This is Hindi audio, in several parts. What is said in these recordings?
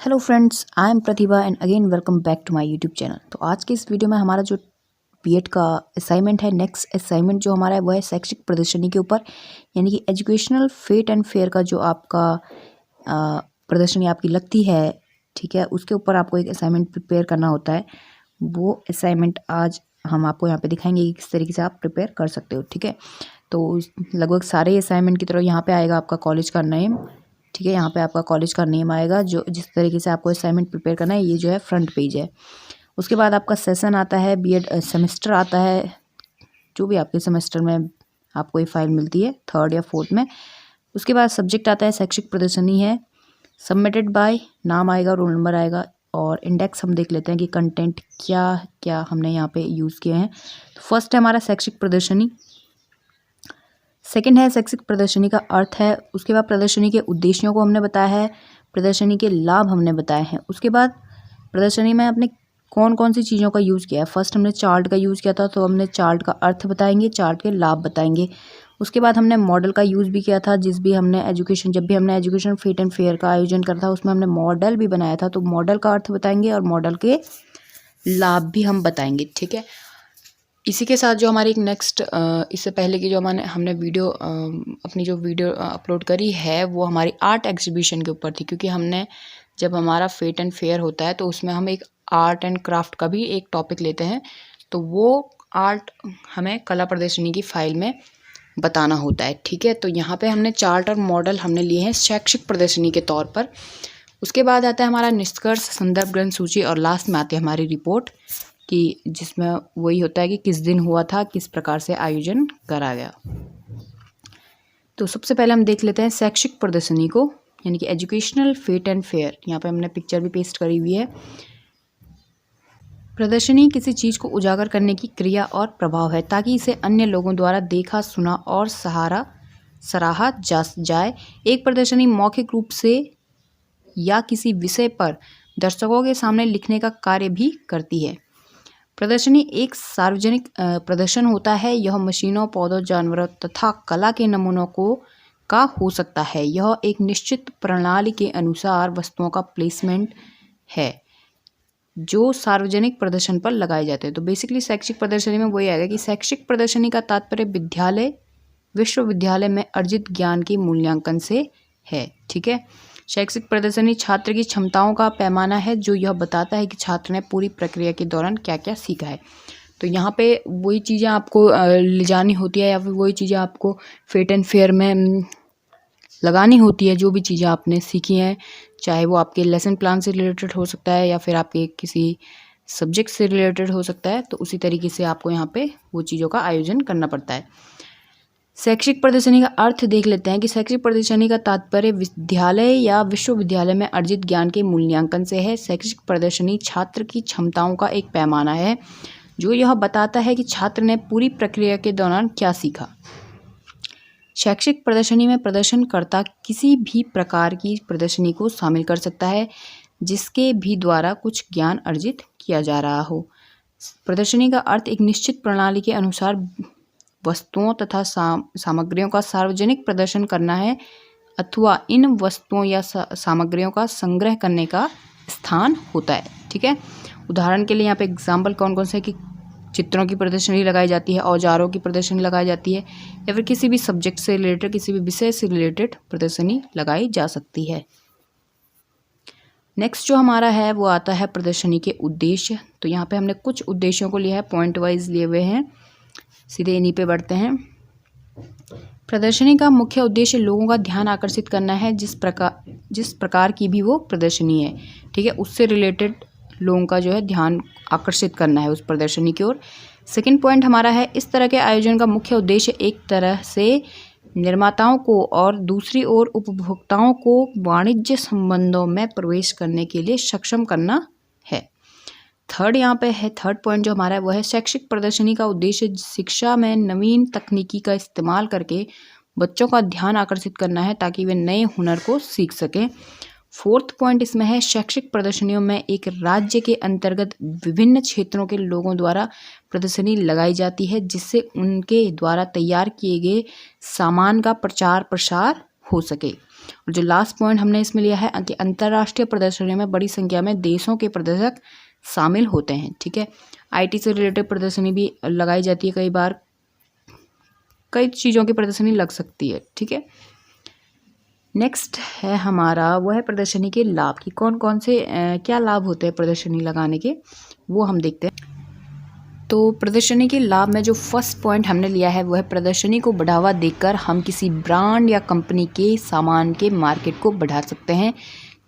Hello friends, I am Pratibha and again welcome back to my YouTube channel. तो आज के इस वीडियो में हमारा जो बीएड का असाइनमेंट है, नेक्स्ट असाइनमेंट जो हमारा है वो है शैक्षिक प्रदर्शनी के ऊपर, यानी कि एजुकेशनल फेट एंड फेयर का जो आपका प्रदर्शनी आपकी लगती है, ठीक है, उसके ऊपर आपको एक असाइनमेंट प्रिपेयर करना होता है। वो असाइनमेंट आज हम आपको यहाँ पे दिखाएंगे कि किस तरीके से आप प्रिपेयर कर सकते हो, ठीक है। तो लगभग सारे असाइनमेंट की तरह यहाँ पे आएगा आपका कॉलेज का नेम, ठीक है। यहाँ पे आपका कॉलेज का नेम आएगा, जो जिस तरीके से आपको असाइनमेंट प्रिपेयर करना है, ये जो है फ्रंट पेज है। उसके बाद आपका सेशन आता है, बीएड सेमेस्टर आता है, जो भी आपके सेमेस्टर में आपको ये फाइल मिलती है, थर्ड या फोर्थ में। उसके बाद सब्जेक्ट आता है, शैक्षिक प्रदर्शनी है, सबमिटेड बाय, नाम आएगा, रोल नंबर आएगा, और इंडेक्स हम देख लेते हैं कि कंटेंट क्या क्या हमने यहाँ पे यूज़ किए हैं। तो फर्स्ट है हमारा शैक्षिक प्रदर्शनी, सेकंड है शैक्षिक प्रदर्शनी का अर्थ है, उसके बाद प्रदर्शनी के उद्देश्यों को हमने बताया है, प्रदर्शनी के लाभ हमने बताए हैं। उसके बाद प्रदर्शनी में आपने कौन कौन सी चीज़ों का यूज़ किया है। फर्स्ट हमने चार्ट का यूज़ किया था, तो हमने चार्ट का अर्थ बताएंगे, चार्ट के लाभ बताएंगे। उसके बाद हमने मॉडल का यूज़ भी किया था, जब भी हमने एजुकेशन फेट एंड फेयर का आयोजन करा था, उसमें हमने मॉडल भी बनाया था, तो मॉडल का अर्थ बताएंगे और मॉडल के लाभ भी हम बताएंगे, ठीक है। इसी के साथ जो हमारी एक नेक्स्ट इससे पहले की जो हमने वीडियो अपनी जो वीडियो अपलोड करी है, वो हमारी आर्ट एग्जीबिशन के ऊपर थी, क्योंकि हमने जब हमारा फेट एंड फेयर होता है तो उसमें हम एक आर्ट एंड क्राफ्ट का भी एक टॉपिक लेते हैं, तो वो आर्ट हमें कला प्रदर्शनी की फाइल में बताना होता है, ठीक है। तो यहाँ पे हमने चार्ट और मॉडल हमने लिए हैं शैक्षिक प्रदर्शनी के तौर पर। उसके बाद आता है हमारा निष्कर्ष, संदर्भ ग्रंथ सूची, और लास्ट में आती है हमारी रिपोर्ट, कि जिसमें वही होता है कि किस दिन हुआ था, किस प्रकार से आयोजन करा गया। तो सबसे पहले हम देख लेते हैं शैक्षिक प्रदर्शनी को, यानी कि एजुकेशनल फेट एंड फेयर। यहाँ पे हमने पिक्चर भी पेस्ट करी हुई है। प्रदर्शनी किसी चीज़ को उजागर करने की क्रिया और प्रभाव है, ताकि इसे अन्य लोगों द्वारा देखा, सुना और सराहा जा जाए। एक प्रदर्शनी मौखिक रूप से या किसी विषय पर दर्शकों के सामने लिखने का कार्य भी करती है। प्रदर्शनी एक सार्वजनिक प्रदर्शन होता है। यह मशीनों, पौधों, जानवरों तथा कला के नमूनों का हो सकता है। यह एक निश्चित प्रणाली के अनुसार वस्तुओं का प्लेसमेंट है, जो सार्वजनिक प्रदर्शन पर लगाए जाते हैं। तो बेसिकली शैक्षिक प्रदर्शनी में वही आएगा कि शैक्षिक प्रदर्शनी का तात्पर्य विद्यालय, विश्वविद्यालय में अर्जित ज्ञान के मूल्यांकन से है, ठीक है। शैक्षिक प्रदर्शनी छात्र की क्षमताओं का पैमाना है, जो यह बताता है कि छात्र ने पूरी प्रक्रिया के दौरान क्या क्या सीखा है। तो यहाँ पे वही चीज़ें आपको ले जानी होती है, या फिर वही चीज़ें आपको फेट एंड फेयर में लगानी होती है, जो भी चीज़ें आपने सीखी हैं, चाहे वो आपके लेसन प्लान से रिलेटेड हो सकता है या फिर आपके किसी सब्जेक्ट से रिलेटेड हो सकता है। तो उसी तरीके से आपको यहाँ पे वो चीज़ों का आयोजन करना पड़ता है। शैक्षिक प्रदर्शनी का अर्थ देख लेते हैं कि शैक्षिक प्रदर्शनी का तात्पर्य विद्यालय या विश्वविद्यालय में अर्जित ज्ञान के मूल्यांकन से है। शैक्षिक प्रदर्शनी छात्र की क्षमताओं का एक पैमाना है, जो यह बताता है कि छात्र ने पूरी प्रक्रिया के दौरान क्या सीखा। शैक्षिक प्रदर्शनी में प्रदर्शनकर्ता किसी भी प्रकार की प्रदर्शनी को शामिल कर सकता है, जिसके भी द्वारा कुछ ज्ञान अर्जित किया जा रहा हो। प्रदर्शनी का अर्थ एक निश्चित प्रणाली के अनुसार वस्तुओं तथा सामग्रियों का सार्वजनिक प्रदर्शन करना है, अथवा इन वस्तुओं या सामग्रियों का संग्रह करने का स्थान होता है, ठीक है। उदाहरण के लिए यहाँ पे एग्जाम्पल कौन कौन से कि चित्रों की प्रदर्शनी लगाई जाती है, औजारों की प्रदर्शनी लगाई जाती है, या फिर किसी भी सब्जेक्ट से रिलेटेड, किसी भी विषय से रिलेटेड प्रदर्शनी लगाई जा सकती है। नेक्स्ट जो हमारा है वो आता है प्रदर्शनी के उद्देश्य। तो यहाँ पे हमने कुछ उद्देश्यों को लिया है, पॉइंट वाइज लिए हुए हैं, सीधे इन्हीं पे बढ़ते हैं। प्रदर्शनी का मुख्य उद्देश्य लोगों का ध्यान आकर्षित करना है, जिस प्रकार की भी वो प्रदर्शनी है, ठीक है, उससे रिलेटेड लोगों का जो है ध्यान आकर्षित करना है उस प्रदर्शनी की ओर। सेकंड पॉइंट हमारा है, इस तरह के आयोजन का मुख्य उद्देश्य एक तरह से निर्माताओं को और दूसरी ओर उपभोक्ताओं को वाणिज्य संबंधों में प्रवेश करने के लिए सक्षम करना है। थर्ड यहाँ पे है, थर्ड पॉइंट जो हमारा है वो है, शैक्षिक प्रदर्शनी का उद्देश्य शिक्षा में नवीन तकनीकी का इस्तेमाल करके बच्चों का ध्यान आकर्षित करना है, ताकि वे नए हुनर को सीख सकें। फोर्थ पॉइंट इसमें है, शैक्षिक प्रदर्शनियों में एक राज्य के अंतर्गत विभिन्न क्षेत्रों के लोगों द्वारा प्रदर्शनी लगाई जाती है, जिससे उनके द्वारा तैयार किए गए सामान का प्रचार प्रसार हो सके। और जो लास्ट पॉइंट हमने इसमें लिया है कि अंतर्राष्ट्रीय प्रदर्शनियों में बड़ी संख्या में देशों के प्रदर्शक शामिल होते हैं। ठीक है, आईटी से रिलेटेड प्रदर्शनी भी लगाई जाती है, कई बार कई चीज़ों की प्रदर्शनी लग सकती है। ठीक है, नेक्स्ट है हमारा वो है प्रदर्शनी के लाभ की कौन कौन से क्या लाभ होते हैं प्रदर्शनी लगाने के, वो हम देखते हैं। तो प्रदर्शनी के लाभ में जो फर्स्ट पॉइंट हमने लिया है वो है प्रदर्शनी को बढ़ावा देकर हम किसी ब्रांड या कंपनी के सामान के मार्केट को बढ़ा सकते हैं।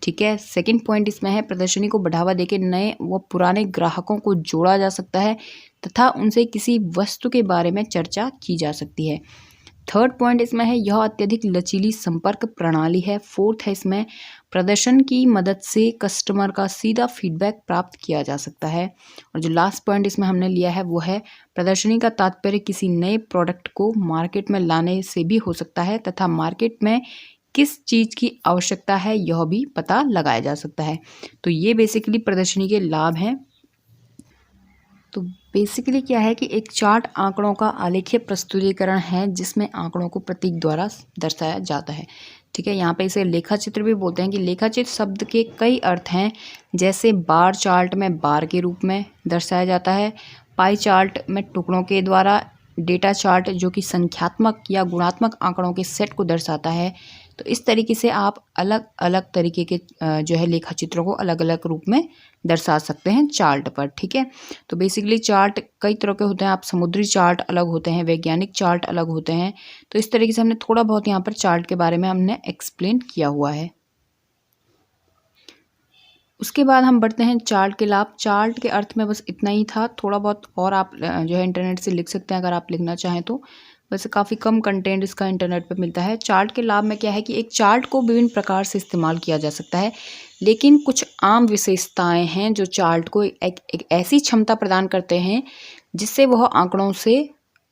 ठीक है, सेकंड पॉइंट इसमें है प्रदर्शनी को बढ़ावा देकर नए व पुराने ग्राहकों को जोड़ा जा सकता है तथा उनसे किसी वस्तु के बारे में चर्चा की जा सकती है। थर्ड पॉइंट इसमें है यह अत्यधिक लचीली संपर्क प्रणाली है। फोर्थ है इसमें प्रदर्शन की मदद से कस्टमर का सीधा फीडबैक प्राप्त किया जा सकता है। और जो लास्ट पॉइंट इसमें हमने लिया है वो है प्रदर्शनी का तात्पर्य किसी नए प्रोडक्ट को मार्केट में लाने से भी हो सकता है तथा मार्केट में किस चीज़ की आवश्यकता है यह भी पता लगाया जा सकता है। तो ये बेसिकली प्रदर्शनी के लाभ हैं। तो बेसिकली क्या है कि एक चार्ट आंकड़ों का आलेखीय प्रस्तुतिकरण है जिसमें आंकड़ों को प्रतीक द्वारा दर्शाया जाता है। ठीक है, यहाँ पे इसे लेखा चित्र भी बोलते हैं कि लेखा चित्र शब्द के कई अर्थ हैं, जैसे बार चार्ट में बार के रूप में दर्शाया जाता है, पाई चार्ट में टुकड़ों के द्वारा, डेटा चार्ट जो कि संख्यात्मक या गुणात्मक आंकड़ों के सेट को दर्शाता है। तो इस तरीके से आप अलग अलग तरीके के जो है लेखा चित्रों को अलग अलग रूप में दर्शा सकते हैं चार्ट पर। ठीक है, तो बेसिकली चार्ट कई तरह के होते हैं, आप समुद्री चार्ट अलग होते हैं, वैज्ञानिक चार्ट अलग होते हैं। तो इस तरीके से हमने थोड़ा बहुत यहाँ पर चार्ट के बारे में हमने एक्सप्लेन किया हुआ है। उसके बाद हम बढ़ते हैं चार्ट के लाभ। चार्ट के अर्थ में बस इतना ही था, थोड़ा बहुत और आप जो है इंटरनेट से लिख सकते हैं अगर आप लिखना चाहें तो। वैसे काफ़ी कम कंटेंट इसका इंटरनेट पर मिलता है। चार्ट के लाभ में क्या है कि एक चार्ट को विभिन्न प्रकार से इस्तेमाल किया जा सकता है, लेकिन कुछ आम विशेषताएं हैं जो चार्ट को एक ऐसी क्षमता प्रदान करते हैं जिससे वह आंकड़ों से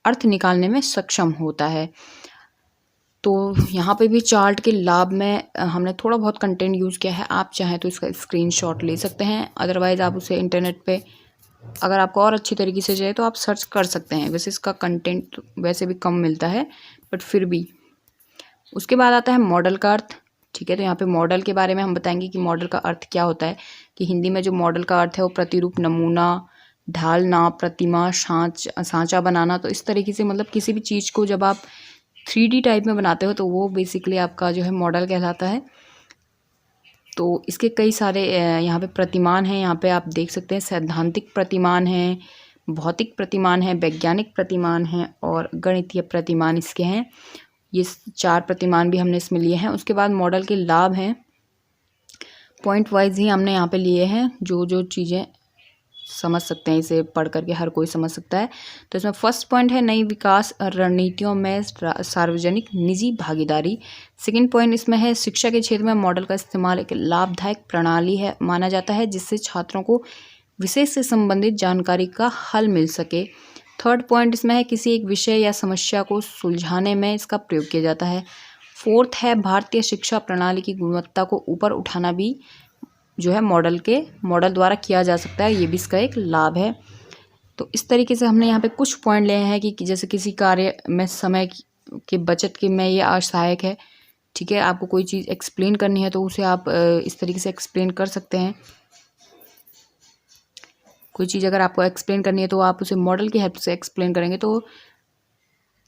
अर्थ निकालने में सक्षम होता है। तो यहाँ पे भी चार्ट के लाभ में हमने थोड़ा बहुत कंटेंट यूज़ किया है, आप चाहें तो इसका स्क्रीनशॉट ले सकते हैं, अदरवाइज़ आप उसे इंटरनेट पे अगर आपको और अच्छी तरीके से चाहिए तो आप सर्च कर सकते हैं। वैसे इसका कंटेंट वैसे भी कम मिलता है, बट फिर भी। उसके बाद आता है मॉडल का अर्थ। ठीक है, तो यहाँ पे मॉडल के बारे में हम बताएंगे कि मॉडल का अर्थ क्या होता है। कि हिंदी में जो मॉडल का अर्थ है वो प्रतिरूप, नमूना, ढालना, प्रतिमा, सांचा बनाना। तो इस तरीके से मतलब किसी भी चीज़ को जब आप 3D टाइप में बनाते हो तो वो बेसिकली आपका जो है मॉडल कहलाता है। तो इसके कई सारे यहाँ पे प्रतिमान हैं, यहाँ पे आप देख सकते हैं सैद्धांतिक प्रतिमान हैं, भौतिक प्रतिमान हैं, वैज्ञानिक प्रतिमान हैं और गणितीय प्रतिमान इसके हैं। ये 4 प्रतिमान भी हमने इसमें लिए हैं। उसके बाद मॉडल के लाभ हैं, पॉइंट वाइज ही हमने यहाँ पे लिए हैं, जो जो चीज़ें समझ सकते हैं, इसे पढ़ करके हर कोई समझ सकता है। तो इसमें फर्स्ट पॉइंट है नई विकास रणनीतियों में सार्वजनिक निजी भागीदारी। सेकंड पॉइंट इसमें है शिक्षा के क्षेत्र में मॉडल का इस्तेमाल एक लाभदायक प्रणाली है माना जाता है जिससे छात्रों को विषय से संबंधित जानकारी का हल मिल सके। थर्ड पॉइंट इसमें है किसी एक विषय या समस्या को सुलझाने में इसका प्रयोग किया जाता है। फोर्थ है भारतीय शिक्षा प्रणाली की गुणवत्ता को ऊपर उठाना भी जो है मॉडल द्वारा किया जा सकता है, ये भी इसका एक लाभ है। तो इस तरीके से हमने यहाँ पे कुछ पॉइंट लिए हैं कि जैसे किसी कार्य में समय के बचत के में ये सहायक है। ठीक है, आपको कोई चीज़ एक्सप्लेन करनी है तो उसे आप इस तरीके से एक्सप्लेन कर सकते हैं। कोई चीज़ अगर आपको एक्सप्लेन करनी है तो आप उसे मॉडल की हेल्प से एक्सप्लेन करेंगे तो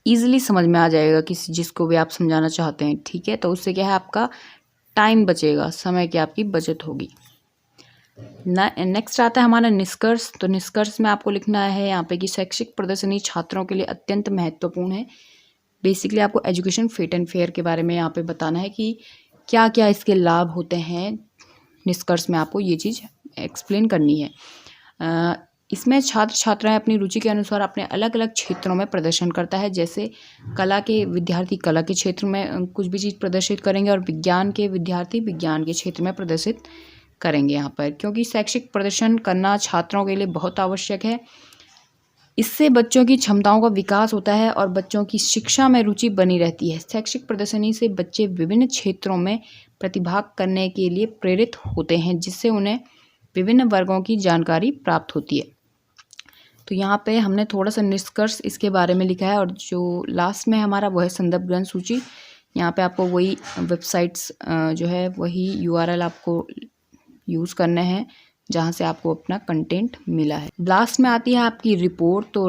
ईजिली समझ में आ जाएगा किसी जिसको भी आप समझाना चाहते हैं। ठीक है, तो उससे क्या है आपका टाइम बचेगा, समय की आपकी बचत होगी। नेक्स्ट आता है हमारा निष्कर्ष। तो निष्कर्ष में आपको लिखना है यहाँ पे कि शैक्षिक प्रदर्शनी छात्रों के लिए अत्यंत महत्वपूर्ण है। बेसिकली आपको एजुकेशन फिट एंड फेयर के बारे में यहाँ पे बताना है कि क्या क्या इसके लाभ होते हैं। निष्कर्ष में आपको ये चीज़ एक्सप्लेन करनी है। इसमें छात्र छात्राएं अपनी रुचि के अनुसार अपने अलग अलग क्षेत्रों में प्रदर्शन करता है। जैसे कला के विद्यार्थी कला के क्षेत्र में कुछ भी चीज़ प्रदर्शित करेंगे और विज्ञान के विद्यार्थी विज्ञान के क्षेत्र में प्रदर्शित करेंगे यहाँ पर, क्योंकि शैक्षिक प्रदर्शन करना छात्रों के लिए बहुत आवश्यक है। इससे बच्चों की क्षमताओं का विकास होता है और बच्चों की शिक्षा में रुचि बनी रहती है। शैक्षिक प्रदर्शनी से बच्चे विभिन्न क्षेत्रों में प्रतिभाग करने के लिए प्रेरित होते हैं, जिससे उन्हें विभिन्न वर्गों की जानकारी प्राप्त होती है। तो यहाँ पे हमने थोड़ा सा निष्कर्ष इसके बारे में लिखा है और जो लास्ट में हमारा वो है संदर्भ ग्रंथ सूची। यहाँ पे आपको वही वेबसाइट्स जो है वही यूआरएल आपको यूज़ करने हैं जहाँ से आपको अपना कंटेंट मिला है। लास्ट में आती है आपकी रिपोर्ट। तो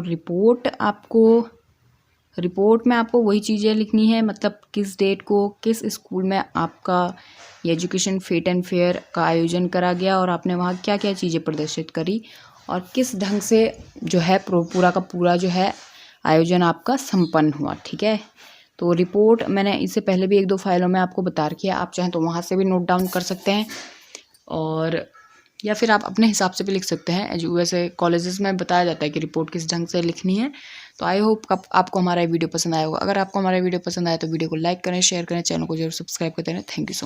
रिपोर्ट में आपको वही चीज़ें लिखनी है, मतलब किस डेट को किस स्कूल में आपका एजुकेशन फेट एंड फेयर का आयोजन करा गया और आपने वहाँ क्या क्या चीज़ें प्रदर्शित करी और किस ढंग से जो है पूरा का पूरा जो है आयोजन आपका संपन्न हुआ। ठीक है, तो रिपोर्ट मैंने इससे पहले भी 1-2 फाइलों में आपको बता रखी है, आप चाहें तो वहाँ से भी नोट डाउन कर सकते हैं और या फिर आप अपने हिसाब से भी लिख सकते हैं। वैसे कॉलेजेस में बताया जाता है कि रिपोर्ट किस ढंग से लिखनी है। तो आई होप आपको हमारा वीडियो पसंद आया होगा। अगर आपको हमारा वीडियो पसंद आया तो वीडियो को लाइक करें, शेयर करें, चैनल को जरूर सब्सक्राइब करते रहें। Thank you so much.